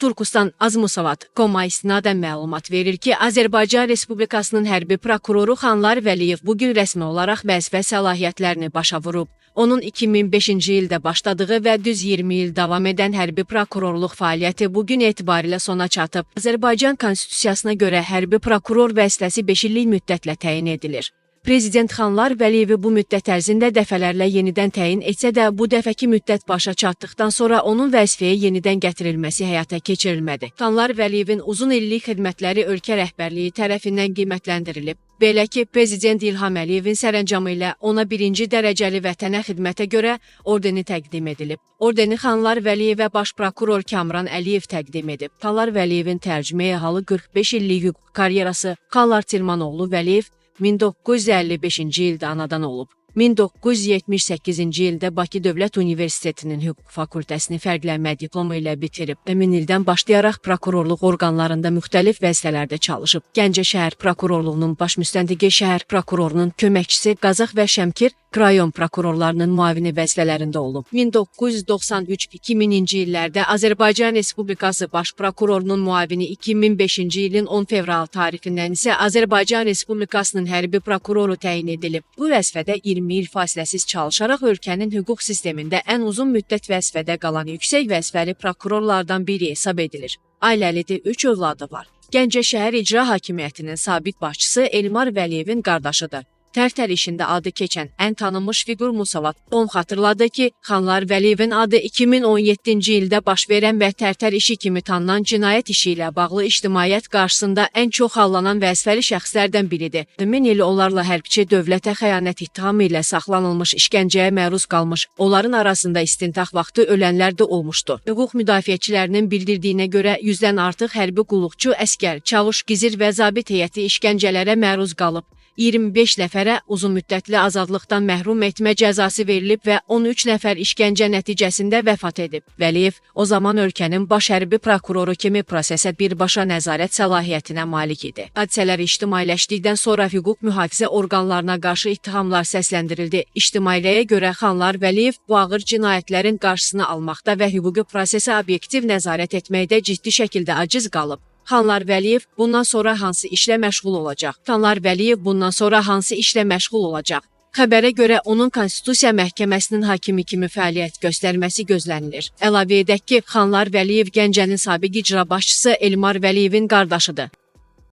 Turkistan Azmusavat.com-a istinadən məlumat verir ki, Azərbaycan Respublikasının hərbi prokuroru Xanlar Vəliyev bugün rəsmi olaraq vəzifə səlahiyyətlərini başa vurub. Onun 2005-ci ildə başladığı və düz 20 il davam edən hərbi prokurorluq fəaliyyəti bugün etibarilə sona çatıb. Azərbaycan Konstitusiyasına görə hərbi prokuror vəzifəsi 5 illik müddətlə təyin edilir. Prezident Xanlar Vəliyevi bu müddət ərzində dəfələrlə yenidən təyin etsə də, bu dəfəki müddət başa çatdıqdan sonra onun vəzifəyə yenidən gətirilməsi həyata keçirilmədi. Xanlar Vəliyevin uzun illik xidmətləri ölkə rəhbərliyi tərəfindən qiymətləndirilib. Belə ki, Prezident İlham Əliyevin sərəncamı ilə ona 1-ci dərəcəli vətənə xidmətə görə ordeni təqdim edilib. Ordeni Xanlar Vəliyevə baş prokuror Kamran Əliyev təqdim edib. Xanlar Vəliyevin tərcüməyə halı 45 illik hüquq karyerası Xanlar Tilmanoğlu Vəliyev 1955-ci ildə anadan olub. 1978-ci ildə Bakı Dövlət Universitetinin hüquq fakültəsini fərqlənmə diplomu ilə bitirib. Həmin ildən başlayaraq prokurorluq orqanlarında müxtəlif vəzifələrdə çalışıb. Gəncə şəhər prokurorluğunun baş müstəntiqi, şəhər prokurorunun köməkçisi, Qazax və Şəmkir rayon prokurorlarının müavini vəzifələrində olub. 1993-2000-ci illərdə Azərbaycan Respublikası baş prokurorunun müavini, 2005-ci ilin 10 fevral tarixindən isə Azərbaycan Respublikasının hərbi prokuroru təyin edilib. Bu vəzifədə 20 il fasiləsiz çalışaraq ölkənin hüquq sistemində ən uzun müddət vəzifədə qalan yüksək vəzifəli prokurorlardan biri hesab edilir. Ailəlidir, 3 övladı var. Gəncə şəhər icra hakimiyyətinin sabiq başçısı Elmar Vəliyevin qardaşıdır. Tərtər işində adı keçən ən tanınmış fiqur Musavat.com xatırladı ki, Xanlar Vəliyevin adı 2017-ci ildə baş verən və Tərtər işi kimi tanınan cinayət işi ilə bağlı ictimaiyyət qarşısında ən çox hallanan vəzifəli şəxslərdən biridir. 1000 il onlarla hərbçi dövlətə xəyanət ittihamı ilə saxlanılmış, işgəncəyə məruz qalmış, onların arasında istintaq vaxtı ölənlər də olmuşdu. Hüquq müdafiəçilərinin bildirdiyinə görə 100-dən artıq hərbi qulluqçu, əskər, çavuş, gizir və zabit heyəti işgəncələrə məruz qalıb. 25 nəfərə uzun müddətli azadlıqdan məhrum etmə cəzası verilib və 13 nəfər işgəncə nəticəsində vəfat edib. Vəliyev o zaman ölkənin baş hərbi prokuroru kimi prosesə birbaşa nəzarət səlahiyyətinə malik idi. Hadisələr ictimailəşdikdən sonra hüquq mühafizə orqanlarına qarşı ittihamlar səsləndirildi. İctimaiyyəyə görə Xanlar Vəliyev bu ağır cinayətlərin qarşısını almaqda və hüquqi prosesə obyektiv nəzarət etməkdə ciddi şəkildə aciz qalıb. Xanlar Vəliyev bundan sonra hansı işlə məşğul olacaq? Xanlar Vəliyev bundan sonra hansı işlə məşğul olacaq? Xəbərə görə onun Konstitusiya Məhkəməsinin hakimi kimi fəaliyyət göstərməsi gözlənilir. Əlavə edək ki, Xanlar Vəliyev Gəncənin sabiq icra başçısı Elmar Vəliyevin qardaşıdır.